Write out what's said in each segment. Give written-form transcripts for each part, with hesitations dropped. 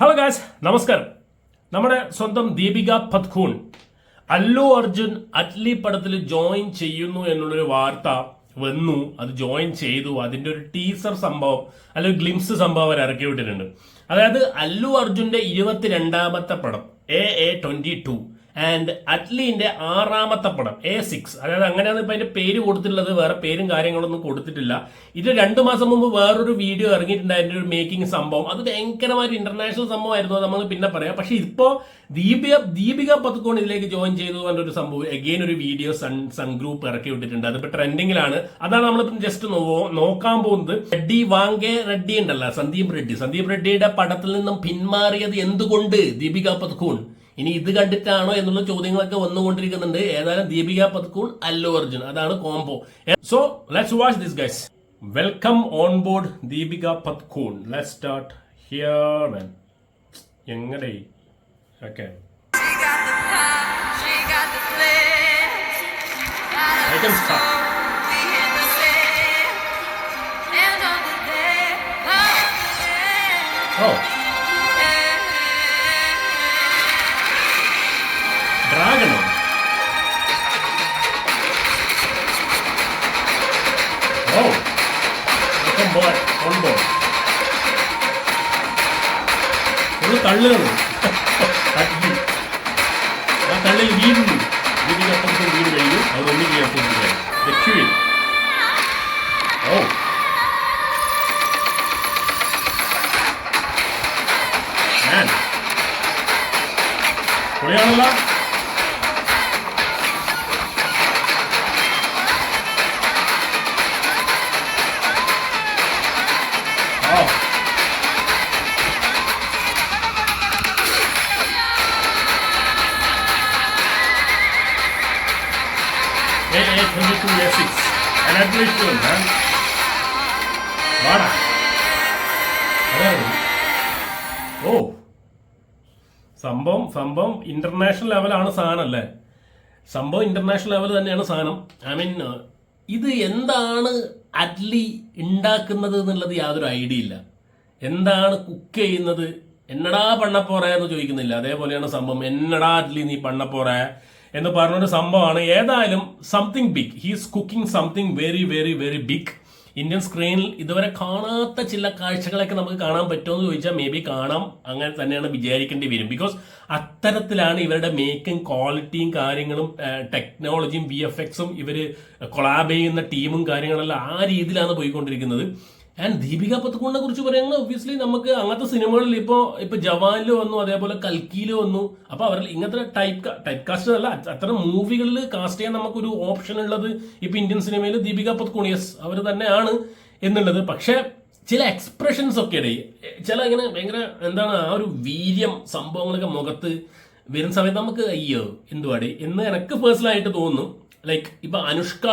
Hello guys, നമസ്കാരം. നമ്മുടെ സ്വന്തം ദീപിക പത്കൂൺ അല്ലു അർജുൻ അറ്റ്ലി പടത്തിൽ ജോയിൻ ചെയ്യുന്നു എന്നുള്ളൊരു വാർത്ത വന്നു. അത് ജോയിൻ ചെയ്തു. അതിന്റെ ഒരു ടീസർ സംഭവം അല്ലെങ്കിൽ ഗ്ലിംസ് സംഭവം അവർ ഇറക്കി വിട്ടിട്ടുണ്ട്. അതായത് അല്ലു അർജുന്റെ 22ാമത്തെ പടം AA22 ആൻഡ് അറ്റ്ലിന്റെ 6ാമത്തെ പടം A6. അതായത് അങ്ങനെയാണ് ഇപ്പൊ അതിന്റെ പേര് കൊടുത്തിട്ടുള്ളത്. വേറെ പേരും കാര്യങ്ങളൊന്നും കൊടുത്തിട്ടില്ല. ഇത് 2 മാസം മുമ്പ് വേറൊരു വീഡിയോ ഇറങ്ങിയിട്ടുണ്ട്, അതിന്റെ ഒരു മേക്കിംഗ് സംഭവം. അത് ഭയങ്കരമായിട്ട് ഇന്റർനാഷണൽ സംഭവമായിരുന്നു, അത് നമ്മൾ പിന്നെ പറയാം. പക്ഷെ ഇപ്പോ ദീപിക പതുക്കോൺ ഇതിലേക്ക് ജോയിൻ ചെയ്തു എന്നൊരു സംഭവം എഗെയിൻ ഒരു വീഡിയോ സൺ ഗ്രൂപ്പ് ഇറക്കി വിട്ടിട്ടുണ്ട്. അതിപ്പോ ട്രെൻഡിങ്ങിലാണ്. അതാണ് നമ്മളിപ്പം ജസ്റ്റ് നോക്കാൻ പോകുന്നത്. റെഡ്ഡി ഉണ്ടല്ലോ, സന്ദീപ് റെഡ്ഡിയുടെ പടത്തിൽ നിന്നും പിന്മാറിയത് എന്തുകൊണ്ട് ദീപിക പതുക്കോൺ? ഇനി ഇത് കണ്ടിട്ടാണോ എന്നുള്ള ചോദ്യങ്ങളൊക്കെ വന്നുകൊണ്ടിരിക്കുന്നുണ്ട്. ഏതായാലും ദീപിക പതുക്കോൺ അല്ലു അർജുൻ, അതാണ് combo. So let's watch this guys. Welcome on board Deepika Padukone. Let's start here മാൻ. എങ്ങനെ okay I can start. Oh. Dragon. Oh. Come on board. ഒരു തള്ളുകയാണ്. ആ തള്ളിൽ വീടുന്നു. വീടിനപ്പുറത്ത് വീട് കഴിഞ്ഞു. അതൊന്നും ചെയ്യാൻ പോകുന്നില്ല. ഓ, പൊളിയാണല്ലോ. AA22 A6 ഓ, സംഭവം ഇന്റർനാഷണൽ ലെവലാണ് സാധനം അല്ലേ? സംഭവം ഇന്റർനാഷണൽ ലെവൽ തന്നെയാണ് സാധനം. ഐ മീൻ, ഇത് എന്താണ് അറ്റ്ലി ഉണ്ടാക്കുന്നത് എന്നുള്ളത് യാതൊരു ഐഡിയ ഇല്ല. എന്താണ് കുക്ക് ചെയ്യുന്നത്? എന്നടാ പണ്ണപ്പോറ എന്ന് ചോദിക്കുന്നില്ല. അതേപോലെയാണ് സംഭവം. എന്നടാ അറ്റ്ലി നീ പണ്ണപ്പോറ എന്ന് പറഞ്ഞൊരു സംഭവമാണ്. ഏതായാലും something big. He's cooking something very very very big. Indian സ്ക്രീനിൽ ഇതുവരെ കാണാത്ത ചില കാഴ്ചകളൊക്കെ നമുക്ക് കാണാൻ പറ്റുമെന്ന് ചോദിച്ചാൽ മേ ബി കാണാം. അങ്ങനെ തന്നെയാണ് വിചാരിക്കേണ്ടി വരും. ബിക്കോസ് അത്തരത്തിലാണ് ഇവരുടെ മേക്കിംഗ് ക്വാളിറ്റിയും കാര്യങ്ങളും ടെക്നോളജിയും VFXും ഇവര് കൊളാബ് ചെയ്യുന്ന ടീമും കാര്യങ്ങളെല്ലാം ആ രീതിയിലാണ് പോയിക്കൊണ്ടിരിക്കുന്നത്. ആൻഡ് ദീപിക പതുക്കോണിനെ കുറിച്ച് പറയുന്നത് ഒബ്വിയസ്ലി നമുക്ക് അങ്ങനത്തെ സിനിമകളിൽ ഇപ്പൊ ജവാനിൽ വന്നു, അതേപോലെ കൽക്കിയിൽ വന്നു. അപ്പൊ അവർ ഇങ്ങനത്തെ ടൈപ്പ് കാസ്റ്റ് അല്ല, അത്തരം മൂവികളിൽ കാസ്റ്റ് ചെയ്യാൻ നമുക്കൊരു ഓപ്ഷൻ ഉള്ളത് ഇപ്പൊ ഇന്ത്യൻ സിനിമയിൽ ദീപിക പതുക്കോൺ, യെസ് അവർ തന്നെയാണ് എന്നുള്ളത്. പക്ഷെ ചില എക്സ്പ്രഷൻസ് ഒക്കെ ചില ഇങ്ങനെ ഭയങ്കര എന്താണ് ആ ഒരു വീര്യം സംഭവങ്ങളൊക്കെ മുഖത്ത് വരുന്ന സമയത്ത് നമുക്ക് അയ്യോ എന്തുവാടെ എന്ന് എനിക്ക് പേഴ്സണലായിട്ട് തോന്നുന്നു. ലൈക്ക് ഇപ്പൊ അനുഷ്ക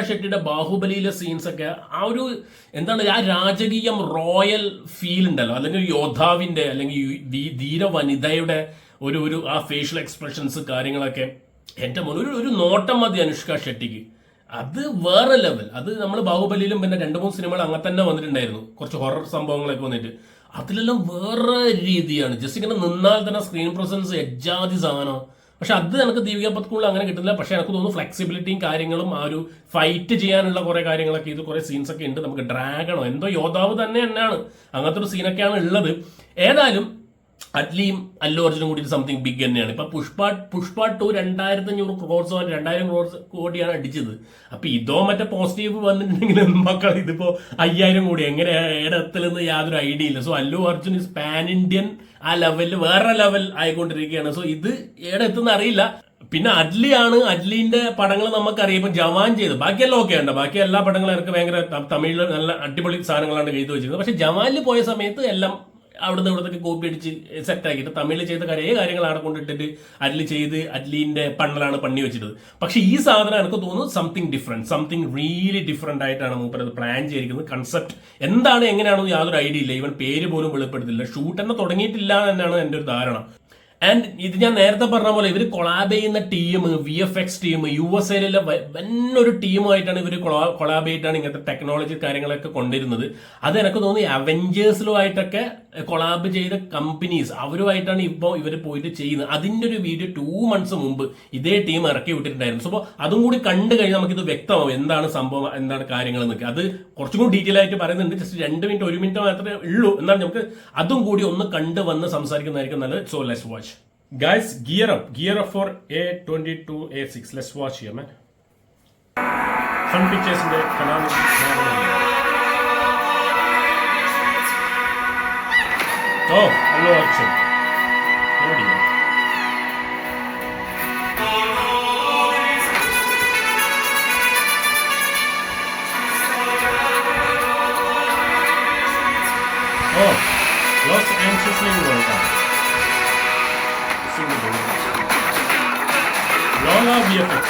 ഷെട്ടിയുടെ ബാഹുബലിയിലെ സീൻസ് ഒക്കെ ആ ഒരു എന്താണ് ആ രാജകീയം റോയൽ ഫീൽ ഉണ്ടല്ലോ, അല്ലെങ്കിൽ യോദ്ധാവിന്റെ അല്ലെങ്കിൽ ധീര വനിതയുടെ ഒരു ആ ഫേഷ്യൽ എക്സ്പ്രഷൻസ് കാര്യങ്ങളൊക്കെ എന്റെ മുന്നിൽ ഒരു നോട്ടം മതി അനുഷ്ക ഷെട്ടിക്ക്. അത് വേറെ ലെവൽ. അത് നമ്മൾ ബാഹുബലിയിലും പിന്നെ 2-3 സിനിമകൾ അങ്ങനെ തന്നെ വന്നിട്ടുണ്ടായിരുന്നു, കുറച്ച് ഹൊറർ സംഭവങ്ങളൊക്കെ വന്നിട്ട്. അതിലെല്ലാം വേറെ രീതിയാണ്. ജസ്റ്റ് ഇങ്ങനെ നിന്നാൽ തന്നെ സ്ക്രീൻ പ്രസൻസ് എജ്ജാതി സാധനം. പക്ഷെ അത് എനിക്ക് ദീപിക പതുക്കോണിൽ അങ്ങനെ കിട്ടുന്നില്ല. പക്ഷെ എനിക്ക് തോന്നുന്നു ഫ്ലെക്സിബിലിറ്റിയും കാര്യങ്ങളും ആ ഒരു ഫൈറ്റ് ചെയ്യാനുള്ള കുറെ കാര്യങ്ങളൊക്കെ ഇത് കുറെ സീൻസ് ഒക്കെ ഉണ്ട്. നമുക്ക് ഡ്രാഗണോ എന്തോ യോദ്ധാവ് തന്നെയാണ്, അങ്ങനത്തെ ഒരു സീനൊക്കെയാണ് ഉള്ളത്. ഏതായാലും അറ്റ്ലിയും അല്ലു അർജുനും കൂടി സംതിങ് ബിഗ് തന്നെയാണ്. ഇപ്പൊ പുഷ്പ 2 2500 crores 2000 crores കോടിയാണ് അടിച്ചത്. അപ്പൊ ഇതോ മറ്റേ പോസിറ്റീവ് വന്നിട്ടുണ്ടെങ്കിൽ മക്കൾ ഇതിപ്പോ 5000 കോടി എങ്ങനെ ഏടത്തിലെന്ന് യാതൊരു ഐഡിയ ഇല്ല. So Allu Arjun is pan Indian, ആ ലെവലിൽ വേറെ ലെവൽ ആയിക്കൊണ്ടിരിക്കുകയാണ്. സോ ഇത് ഏടെ എത്തുന്ന അറിയില്ല. പിന്നെ അറ്റ്ലിന്റെ പടങ്ങൾ നമുക്കറിയാം. ഇപ്പൊ ജവാൻ ചെയ്ത് ബാക്കിയെല്ലാം ഓക്കെ ഉണ്ട്. ബാക്കി എല്ലാ പടങ്ങളും എനിക്ക് ഭയങ്കര തമിഴിൽ നല്ല അടിപൊളി സാധനങ്ങളാണ് എഴുതി വെച്ചിരുന്നത്. പക്ഷെ ജവാനിൽ പോയ സമയത്ത് എല്ലാം അവിടുന്ന് ഇവിടുത്തെ കോപ്പി അടിച്ച് സെറ്റാക്കിയിട്ട് തമിഴിൽ ചെയ്ത കാര്യങ്ങൾ അവിടെ കൊണ്ടിട്ടിട്ട് അറ്റ്ലിന്റെ പണ്ണലാണ് പണി വെച്ചിട്ടത്. പക്ഷെ ഈ സാധനം എനിക്ക് തോന്നുന്നു സംതിങ് റിയലി ഡിഫറെന്റ് ആയിട്ടാണ് മൂപ്പരത് പ്ലാൻ ചെയ്തിരിക്കുന്നത്. കൺസെപ്റ്റ് എന്താണ് എങ്ങനെയാണെന്ന് യാതൊരു ഐഡിയ ഇല്ല. ഈവൻ പേര് പോലും വെളിപ്പെടുത്തില്ല. ഷൂട്ട് തന്നെ തുടങ്ങിയിട്ടില്ല എന്നാണ് എൻ്റെ ഒരു ധാരണ. ആൻഡ് ഇത് ഞാൻ നേരത്തെ പറഞ്ഞ പോലെ ഇവർ കൊളാബ് ചെയ്യുന്ന ടീം, VFX ടീം, USA വന്നൊരു ടീമുമായിട്ടാണ് ഇവർ കൊളാബ് ചെയ്തിട്ടാണ് ഇങ്ങനത്തെ ടെക്നോളജി കാര്യങ്ങളൊക്കെ കൊണ്ടുവരുന്നത്. അത് എനിക്ക് തോന്നി അവെഞ്ചേഴ്സിലുമായിട്ടൊക്കെ കൊളാബ് ചെയ്ത കമ്പനീസ് അവരുമായിട്ടാണ് ഇപ്പോൾ ഇവർ പോയിട്ട് ചെയ്യുന്നത്. അതിന്റെ ഒരു വീഡിയോ 2 months മുമ്പ് ഇതേ ടീം ഇറക്കി വിട്ടിട്ടുണ്ടായിരുന്നു. സോ അതും കൂടി കണ്ടു കഴിഞ്ഞാൽ നമുക്കിത് വ്യക്തമാവും എന്താണ് സംഭവം, എന്താണ് കാര്യങ്ങൾ എന്നൊക്കെ. അത് കുറച്ചും കൂടി ഡീറ്റെയിൽ ആയിട്ട് പറയുന്നുണ്ട്. ജസ്റ്റ് 2 minute 1 minute മാത്രമേ ഉള്ളൂ. എന്നാൽ നമുക്ക് അതും കൂടി ഒന്ന് കണ്ട് വന്ന് സംസാരിക്കുന്നതായിരിക്കും നല്ലത്. So let's watch guys. Gear up for A22A6. Let's watch here man. Fun പിക്ചേഴ്സിന്റെ കനാലിൽ hello action. Los Anxiously welcome. Lola VFX.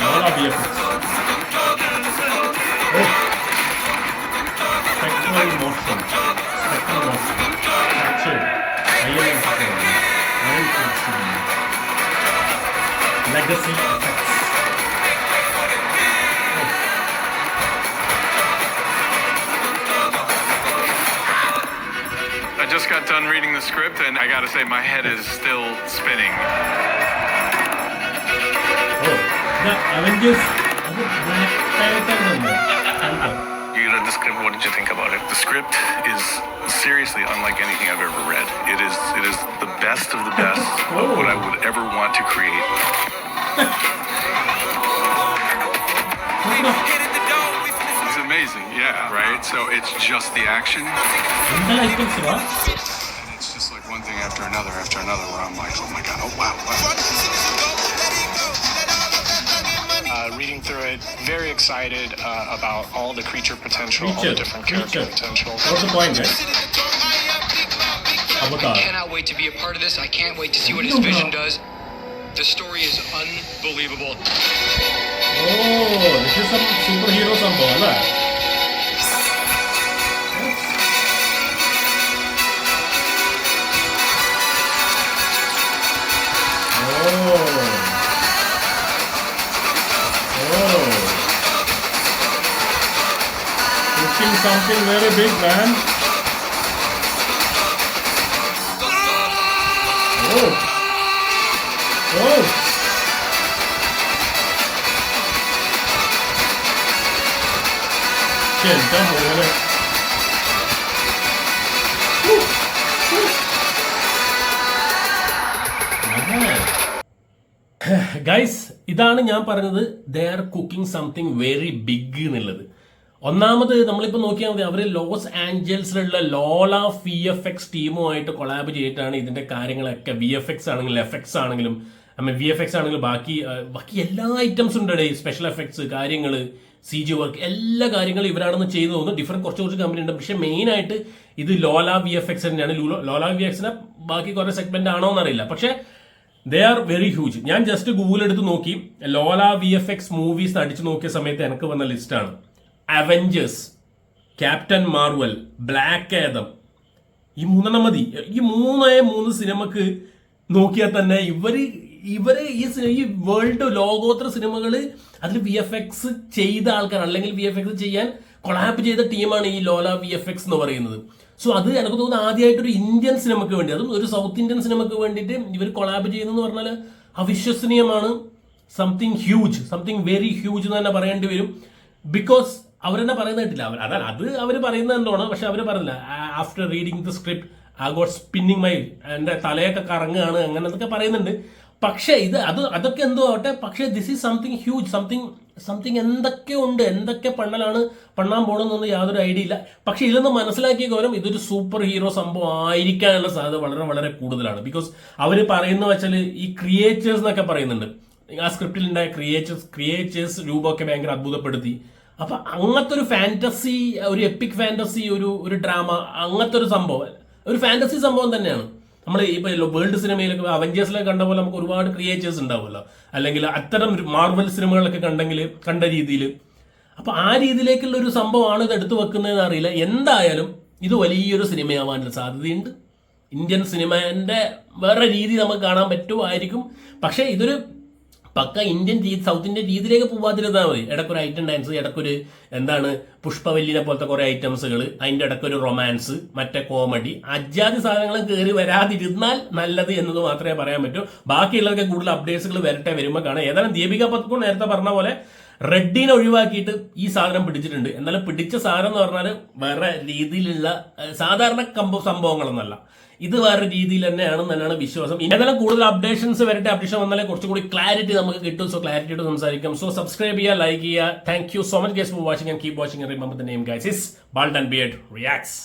Lola VFX. Spectral motion. Action. Legacy effects. I just got done reading the script and I gotta say my head is still spinning. The Avengers. You read the script, what did you think about it? The script is seriously unlike anything I've ever read. It is the best of the best of what I would ever want to create. It's amazing, yeah, right? So it's just the action. It's just like one thing after another where I'm like, oh my god, oh wow. Reading through it, very excited about all the creature potential, all the different character potential. What's the point, guys? I cannot wait to be a part of this. I can't wait to see what his vision does. The story is unbelievable. Oh, this is some superhero സംഭവം അല്ലേ? Cooking something very big, man. Oh. എന്താ പോലെ guys, ഇതാണ് ഞാൻ പറഞ്ഞത്. They are cooking something very big എന്നുള്ളത്. ഒന്നാമത് നമ്മളിപ്പോൾ നോക്കിയാൽ മതി, അവർ ലോസ് ആഞ്ചൽസിലുള്ള ലോല VFX ടീമുമായിട്ട് കൊളാബ് ചെയ്തിട്ടാണ് ഇതിന്റെ കാര്യങ്ങളൊക്കെ. VFX ആണെങ്കിലും FX ആണെങ്കിലും VFX ആണെങ്കിലും ബാക്കി എല്ലാ ഐറ്റംസും ഉണ്ട്. സ്പെഷ്യൽ എഫക്ട്സ് കാര്യങ്ങൾ, CG വർക്ക്, എല്ലാ കാര്യങ്ങളും ഇവരാണെന്ന് ചെയ്തു തോന്നുന്നു. ഡിഫറെന്റ് കുറച്ച് കമ്പനി ഉണ്ട്. പക്ഷെ മെയിൻ ആയിട്ട് ഇത് ലോല VFX തന്നെയാണ്. ലോല VFXനെ ബാക്കി കുറെ സെഗ്മെന്റ് ആണോ എന്നറിയില്ല. പക്ഷെ ദേ ആർ വെരി ഹ്യൂജ്. ഞാൻ ജസ്റ്റ് ഗൂഗിൾ എടുത്ത് നോക്കി ലോല VFX മൂവീസ് അടിച്ചു നോക്കിയ സമയത്ത് എനിക്ക് വന്ന ലിസ്റ്റാണ്. Avengers, captain Marvel, black Adam, ഈ 3 മതി. ഈ 3 സിനിമക്ക് നോക്കിയാൽ തന്നെ ഇവര് ഈ വേൾഡ് ലോകോത്തര സിനിമകള് അതിൽ VFX ചെയ്ത ആൾക്കാർ, അല്ലെങ്കിൽ VFX ചെയ്യാൻ കൊളാബ് ചെയ്ത ടീമാണ് ഈ ലോല VFX എന്ന് പറയുന്നത്. സോ അത് എനിക്ക് തോന്നുന്നു ആദ്യമായിട്ടൊരു ഇന്ത്യൻ സിനിമയ്ക്ക് വേണ്ടി, അതും ഒരു സൗത്ത് ഇന്ത്യൻ സിനിമയ്ക്ക് വേണ്ടിയിട്ട് ഇവർ കൊളാബ് ചെയ്യുന്നതെന്ന് പറഞ്ഞാൽ അവിശ്വസനീയമാണ്. Something huge, something very huge എന്ന് തന്നെ പറയേണ്ടി വരും. ബിക്കോസ് അവരെന്നെ പറയുന്ന കേട്ടില്ല, അത് അവർ പറയുന്നത് എന്തോണം. പക്ഷെ അവർ പറഞ്ഞില്ല, after reading the script I got spinning my, എൻ്റെ തലയൊക്കെ കറങ്ങുകയാണ്, അങ്ങനെ എന്തൊക്കെ പറയുന്നുണ്ട്. പക്ഷേ അതൊക്കെ എന്തോ ആവട്ടെ, പക്ഷേ this is something huge, something എന്തൊക്കെ ഉണ്ട്, എന്തൊക്കെ പണ്ണാൻ പോകണമെന്നൊന്നും യാതൊരു ഐഡിയ ഇല്ല. പക്ഷെ ഇതിൽ നിന്ന് മനസ്സിലാക്കിയ കാര്യം ഇതൊരു സൂപ്പർ ഹീറോ സംഭവം ആയിരിക്കാനുള്ള സാധ്യത വളരെ വളരെ കൂടുതലാണ്. ബിക്കോസ് അവർ പറയുന്ന വെച്ചാൽ ഈ ക്രിയേച്ചേഴ്സ് എന്നൊക്കെ പറയുന്നുണ്ട്. ആ സ്ക്രിപ്റ്റിൽ ഉണ്ടായ ക്രിയേച്ചേഴ്സ് രൂപമൊക്കെ ഭയങ്കര അത്ഭുതപ്പെടുത്തി. അപ്പൊ അങ്ങനത്തെ ഒരു ഫാന്റസി, ഒരു എപ്പിക് ഫാന്റസി, ഒരു ഡ്രാമ, അങ്ങനത്തെ ഒരു സംഭവം, ഒരു ഫാന്റസി സംഭവം തന്നെയാണ്. നമ്മൾ ഇപ്പൊ വേൾഡ് സിനിമയിലൊക്കെ അവെഞ്ചേഴ്സിലൊക്കെ കണ്ട പോലെ നമുക്ക് ഒരുപാട് ക്രിയേച്ചേഴ്സ് ഉണ്ടാവുമല്ലോ, അല്ലെങ്കിൽ അത്തരം മാർവൽ സിനിമകളൊക്കെ കണ്ട രീതിയിൽ. അപ്പൊ ആ രീതിയിലേക്കുള്ള ഒരു സംഭവമാണ് ഇത് എടുത്തു വെക്കുന്നതെന്ന് അറിയില്ല. എന്തായാലും ഇത് വലിയൊരു സിനിമയാവാനുള്ള സാധ്യതയുണ്ട്. ഇന്ത്യൻ സിനിമേൻ്റെ വേറെ രീതി നമുക്ക് കാണാൻ പറ്റുമായിരിക്കും. പക്ഷേ ഇതൊരു പക്ക ഇന്ത്യൻ രീതി, സൗത്ത് ഇന്ത്യൻ രീതിയിലേക്ക് പോവാതിരുന്നാൽ മതി. ഇടയ്ക്കൊരു ഐറ്റം ഡാൻസ്, ഇടയ്ക്കൊരു പുഷ്പവല്ലിനെ പോലത്തെ കുറേ ഐറ്റംസുകൾ, അതിൻ്റെ ഇടയ്ക്കൊരു റൊമാൻസ്, മറ്റേ കോമഡി, അജാതി സാധനങ്ങളും കയറി വരാതിരുന്നാൽ നല്ലത് എന്നത് മാത്രമേ പറയാൻ പറ്റൂ. ബാക്കിയുള്ളതൊക്കെ കൂടുതൽ അപ്ഡേറ്റ്സുകൾ വരുമ്പോൾ കാണാം. ഏതായാലും ദീപിക പദക്കോൺ നേരത്തെ പറഞ്ഞ പോലെ റെഡിനെ ഒഴിവാക്കിയിട്ട് ഈ സാധനം പിടിച്ചിട്ടുണ്ട്. എന്നാലും പിടിച്ച സാധനം എന്ന് പറഞ്ഞാൽ വേറെ രീതിയിലുള്ള സാധാരണ സംഭവങ്ങളൊന്നല്ല, ഇത് വേറെ രീതിയിൽ തന്നെയാണ് വിശ്വാസം. ഇതെല്ലാം കൂടുതൽ അപ്ഡേഷൻസ് വരട്ടെ. അപ്ഡേഷൻ വന്നാലേ കുറച്ചുകൂടി ക്ലാരിറ്റി നമുക്ക് കിട്ടും. സോ ക്ലാരിറ്റിയോട് സംസാരിക്കാം. സോ സബ്സ്ക്രൈബ് ചെയ്യുക, ലൈക്ക് ചെയ്യുക. Thank you so much guys for watching and keep watching. Remember the name guys is bald and beard reacts.